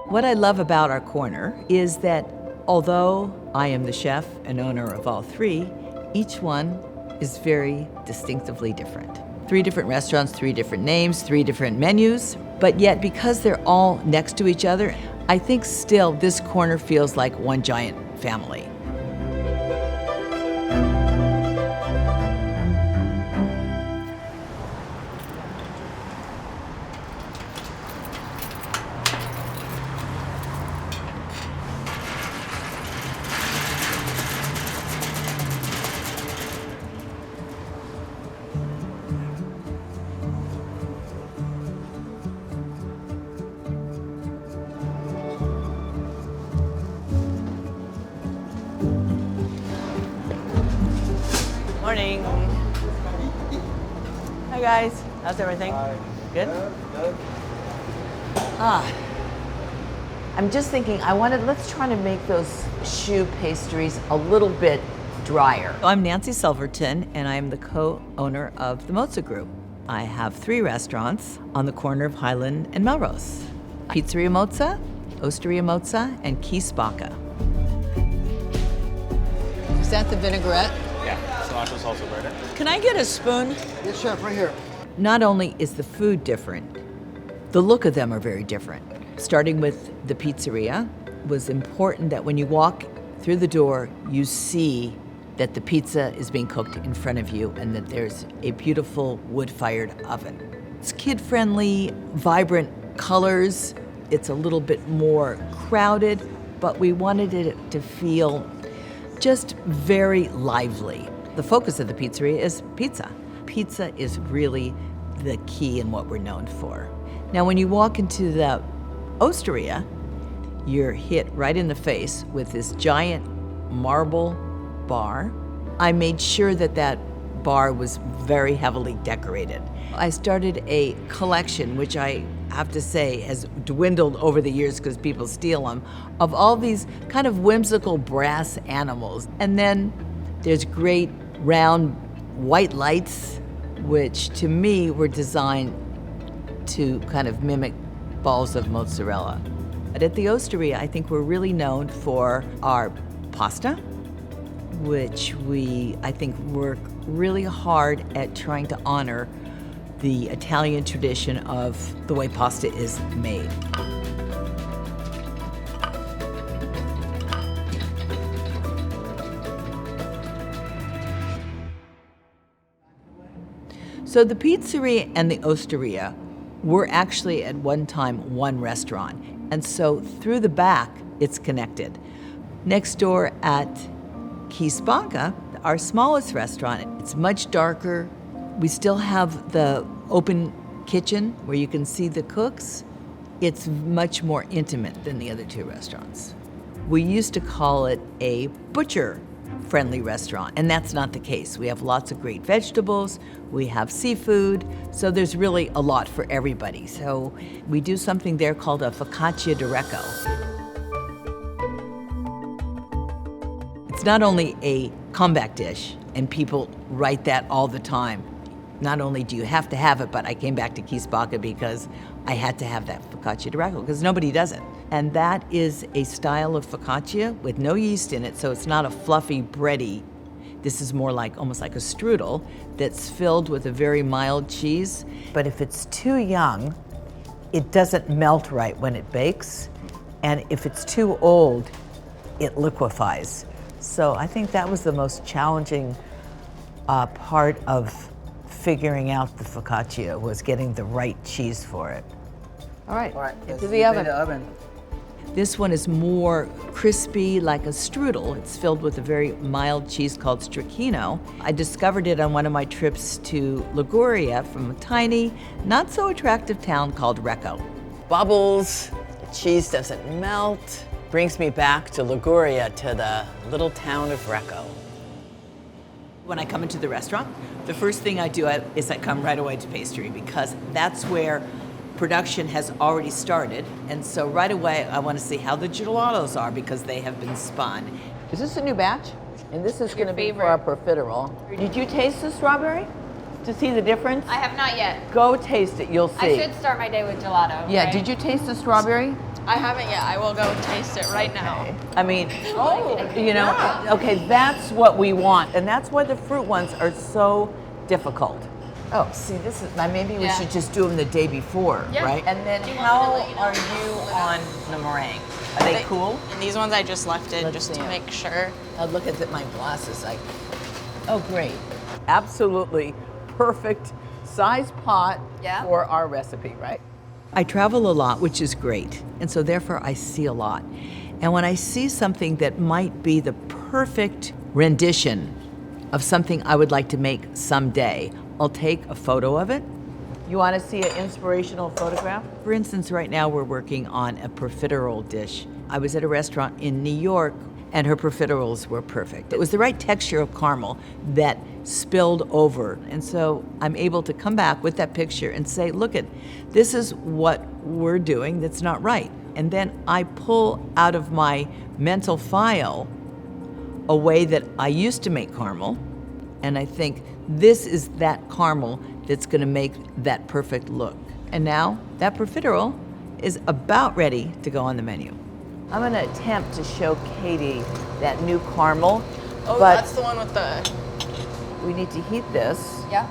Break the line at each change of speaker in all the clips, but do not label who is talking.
What I love about our corner is that although I am the chef and owner of all three, each one is very distinctively different. 3 different restaurants, 3 different names, 3 different menus, but yet because they're all next to each other, I think still this corner feels like one giant family. Morning. Hi guys, how's everything?
Hi.
Good?
Good.
I'm just thinking, let's try to make those choux pastries a little bit drier. I'm Nancy Silverton, and I'm the co-owner of the Mozza Group. I have 3 restaurants on the corner of Highland and Melrose. Pizzeria Mozza, Osteria Mozza, and Chi Spacca. Is that the vinaigrette?
Yeah, cilantro salsa verde.
Can I get a spoon?
Yes, chef, right here.
Not only is the food different, the look of them are very different. Starting with the pizzeria, it was important that when you walk through the door, you see that the pizza is being cooked in front of you and that there's a beautiful wood-fired oven. It's kid-friendly, vibrant colors. It's a little bit more crowded, but we wanted it to feel just very lively. The focus of the pizzeria is pizza. Pizza is really the key in what we're known for. Now, when you walk into the Osteria, you're hit right in the face with this giant marble bar. I made sure that that bar was very heavily decorated. I started a collection, which I have to say has dwindled over the years because people steal them, of all these kind of whimsical brass animals. And then there's great round white lights, which to me were designed to kind of mimic balls of mozzarella. But at the Osteria, I think we're really known for our pasta, which I think, work really hard at trying to honor the Italian tradition of the way pasta is made. So the pizzeria and the Osteria were actually at one time one restaurant. And so through the back, it's connected. Next door at Chi Spacca, our smallest restaurant, it's much darker. We still have the open kitchen where you can see the cooks. It's much more intimate than the other 2 restaurants. We used to call it a butcher-friendly restaurant, and that's not the case. We have lots of great vegetables, we have seafood, so there's really a lot for everybody. So we do something there called a focaccia di Recco. It's not only a comeback dish, and people write that all the time. Not only do you have to have it, but I came back to Chi Spacca because I had to have that focaccia di Recco because nobody does it. And that is a style of focaccia with no yeast in it, so it's not a fluffy, bready. This is more like almost like a strudel that's filled with a very mild cheese. But if it's too young, it doesn't melt right when it bakes. And if it's too old, it liquefies. So I think that was the most challenging part of figuring out the focaccia, was getting the right cheese for it. All right, into the oven. This one is more crispy, like a strudel. It's filled with a very mild cheese called stracchino. I discovered it on one of my trips to Liguria from a tiny, not so attractive town called Recco. Bubbles, the cheese doesn't melt. Brings me back to Liguria, to the little town of Recco. When I come into the restaurant, the first thing I do is I come right away to pastry because that's where production has already started. And so right away, I want to see how the gelatos are because they have been spun. Is this a new batch? And this is going to be for our profiterole. Did you taste the strawberry to see the difference?
I have not yet.
Go taste it, you'll see.
I should start my day with gelato.
Yeah,
right?
Did you taste the strawberry?
I haven't yet. I will go taste it right now.
I mean, okay, that's what we want. And that's why the fruit ones are so difficult. Oh, see, this is, maybe we should just do them the day before, right? And then how are you on the meringue? Are they cool?
And these ones I just left in just to
see 'em.
make sure.
I'll look at my glasses. Oh, great. Absolutely perfect size pot for our recipe, right? I travel a lot, which is great. And so therefore I see a lot. And when I see something that might be the perfect rendition of something I would like to make someday, I'll take a photo of it. You want to see an inspirational photograph? For instance, right now we're working on a profiterole dish. I was at a restaurant in New York and her profiteroles were perfect. It was the right texture of caramel that spilled over. And so I'm able to come back with that picture and say, look this is what we're doing that's not right. And then I pull out of my mental file a way that I used to make caramel. And I think this is that caramel that's gonna make that perfect look. And now that profiterole is about ready to go on the menu. I'm gonna attempt to show Katie that new caramel.
Oh,
but
that's the one with the...
we need to heat this.
Yeah.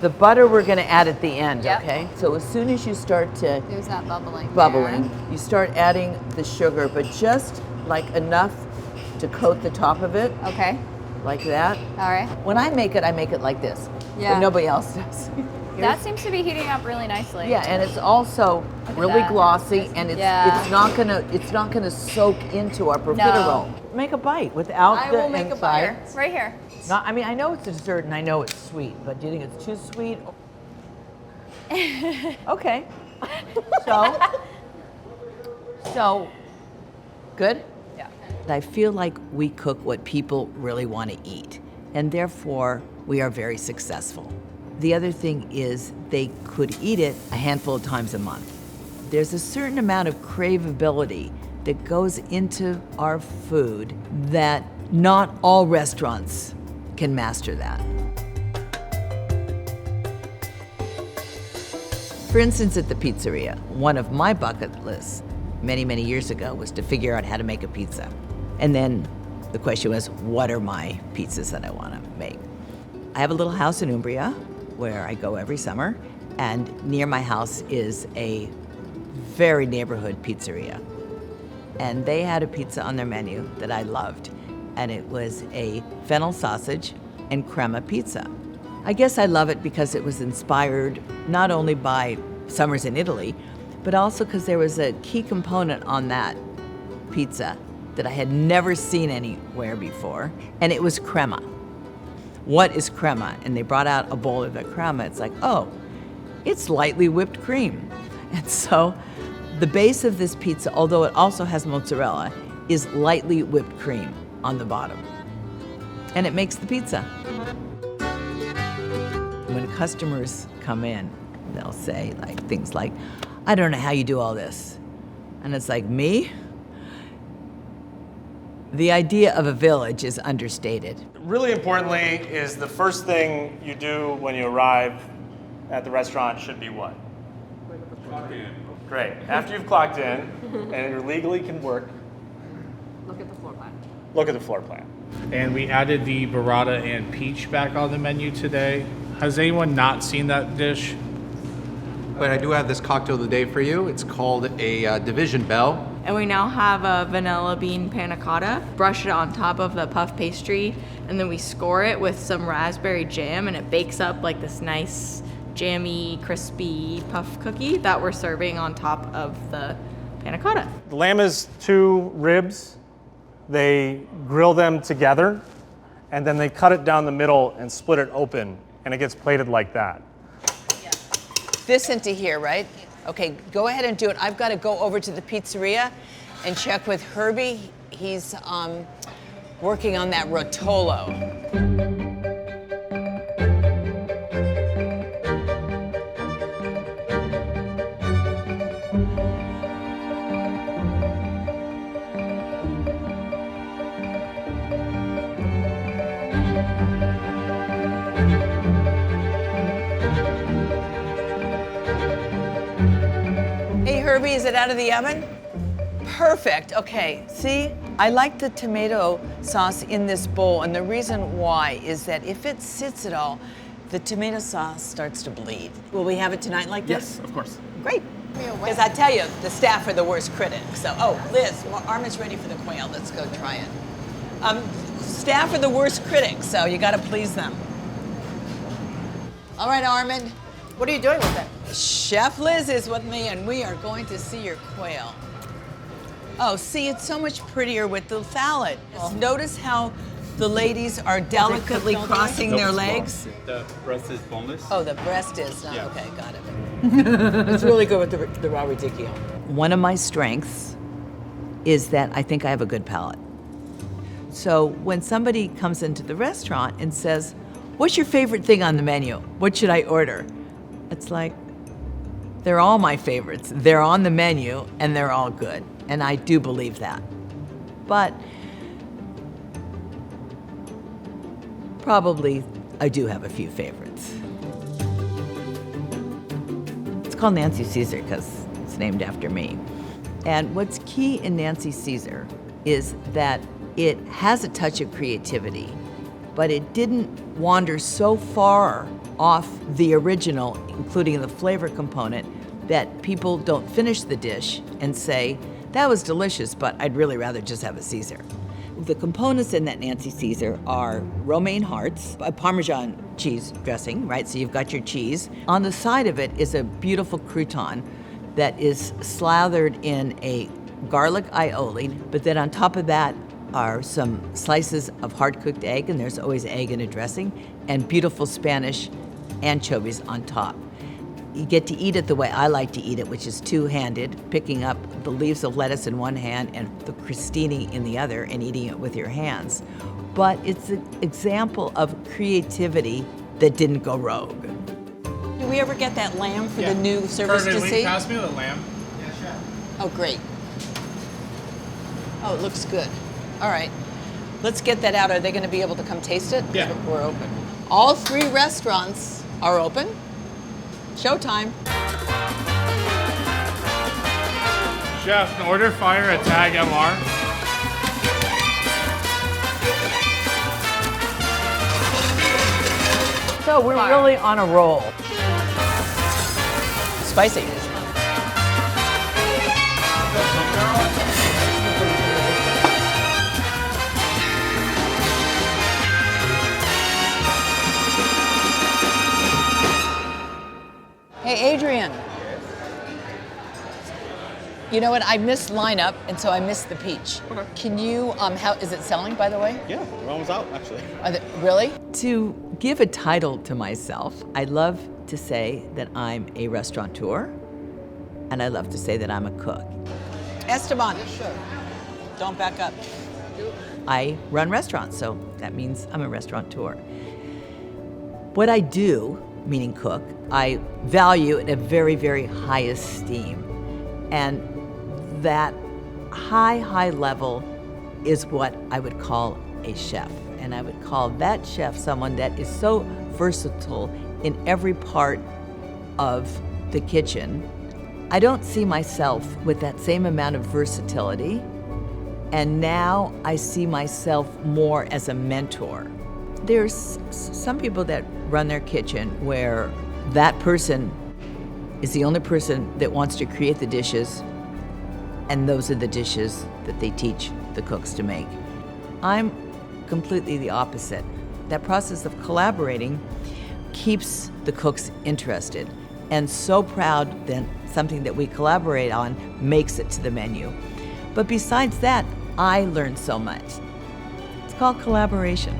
The butter we're gonna add at the end,
Yep.
okay? So as soon as you start to
There's that bubbling.
you start adding the sugar, but just like enough to coat the top of it,
There. Okay.
like that.
All right.
When I make it like this.
Yeah.
But nobody else does.
That seems to be heating up really nicely.
Yeah, and it's also really
that.
glossy, and it's not gonna soak into our profiterole.
No.
Make a bite without
I
the
will make a
inside.
bite.
Right here.
Not, I mean, I know it's a dessert and I know it's sweet, but do you think it's too sweet? Okay. So, good?
Yeah.
I feel like we cook what people really want to eat, and therefore we are very successful. The other thing is they could eat it a handful of times a month. There's a certain amount of craveability that goes into our food that not all restaurants can master that. For instance, at the pizzeria, one of my bucket lists many, many years ago was to figure out how to make a pizza. And then the question was, what are my pizzas that I want to make? I have a little house in Umbria where I go every summer, and near my house is a very neighborhood pizzeria. And they had a pizza on their menu that I loved, and it was a fennel sausage and crema pizza. I guess I love it because it was inspired not only by summers in Italy, but also because there was a key component on that pizza that I had never seen anywhere before, and it was crema. What is crema? And they brought out a bowl of the crema. It's like, oh, it's lightly whipped cream. And so the base of this pizza, although it also has mozzarella, is lightly whipped cream on the bottom. And it makes the pizza. When customers come in, they'll say things like, I don't know how you do all this. And it's like, me? The idea of a village is understated.
Really importantly is the first thing you do when you arrive at the restaurant should be what?
Clock in.
Great. After you've clocked in and you legally can work,
Look at the floor plan.
look at the floor plan.
And we added the burrata and peach back on the menu today. Has anyone not seen that dish?
But I do have this cocktail of the day for you. It's called a Division Bell.
And we now have a vanilla bean panna cotta. Brush it on top of the puff pastry, and then we score it with some raspberry jam, and it bakes up like this nice, jammy, crispy puff cookie that we're serving on top of the panna cotta.
The lamb is 2 ribs. They grill them together, and then they cut it down the middle and split it open, and it gets plated like that.
This into here, right? Okay, go ahead and do it. I've got to go over to the pizzeria and check with Herbie. He's working on that rotolo. Hey Herbie, is it out of the oven? Perfect. Okay, see, I like the tomato sauce in this bowl, and the reason why is that if it sits at all, the tomato sauce starts to bleed. Will we have it tonight like this?
Yes, of course.
Great. Because I tell you, the staff are the worst critics. So, Liz, Armin's ready for the quail. Let's go try it. Staff are the worst critics, so you got to please them. All right, Armin.
What are you doing with it?
Chef Liz is with me, and we are going to see your quail. Oh, see, it's so much prettier with the salad. Notice how the ladies are delicately crossing their legs.
The breast is boneless.
Oh, the breast is not.
Yeah.
Okay, got it. It's really good with the raw radicchio. One of my strengths is that I think I have a good palate. So when somebody comes into the restaurant and says, "What's your favorite thing on the menu? What should I order?" It's like, they're all my favorites. They're on the menu and they're all good. And I do believe that. But probably I do have a few favorites. It's called Nancy Caesar because it's named after me. And what's key in Nancy Caesar is that it has a touch of creativity, but it didn't wander so far off the original, including the flavor component, that people don't finish the dish and say, "That was delicious, but I'd really rather just have a Caesar." The components in that Nancy Caesar are romaine hearts, a Parmesan cheese dressing, right? So you've got your cheese. On the side of it is a beautiful crouton that is slathered in a garlic aioli, but then on top of that are some slices of hard-cooked egg, and there's always egg in a dressing, and beautiful Spanish anchovies on top. You get to eat it the way I like to eat it, which is two-handed, picking up the leaves of lettuce in one hand and the crostini in the other and eating it with your hands. But it's an example of creativity that didn't go rogue. Do we ever get that lamb for the new service
Curtis,
to
will
see?
you pass me the lamb?
Oh, great. Oh, it looks good. All right. Let's get that out. Are they going to be able to come taste it? 'Cause
Yeah.
We're open. All 3 restaurants are open. Showtime.
Chef, an order fire at Tag MR.
So we're really on a roll. Spicy. Hey, Adrian. You know what? I missed lineup, and so I missed the peach.
Okay.
Can you, how is it selling, by the way?
Yeah, we're almost out, actually.
Really? To give a title to myself, I love to say that I'm a restaurateur, and I love to say that I'm a cook. Esteban. Yes, sure. Don't back up. I run restaurants, so that means I'm a restaurateur. What I do, meaning cook, I value in a very, very high esteem. And that high level is what I would call a chef. And I would call that chef someone that is so versatile in every part of the kitchen. I don't see myself with that same amount of versatility. And now I see myself more as a mentor. There's some people that run their kitchen where that person is the only person that wants to create the dishes, and those are the dishes that they teach the cooks to make. I'm completely the opposite. That process of collaborating keeps the cooks interested and so proud that something that we collaborate on makes it to the menu. But besides that, I learned so much. It's called collaboration.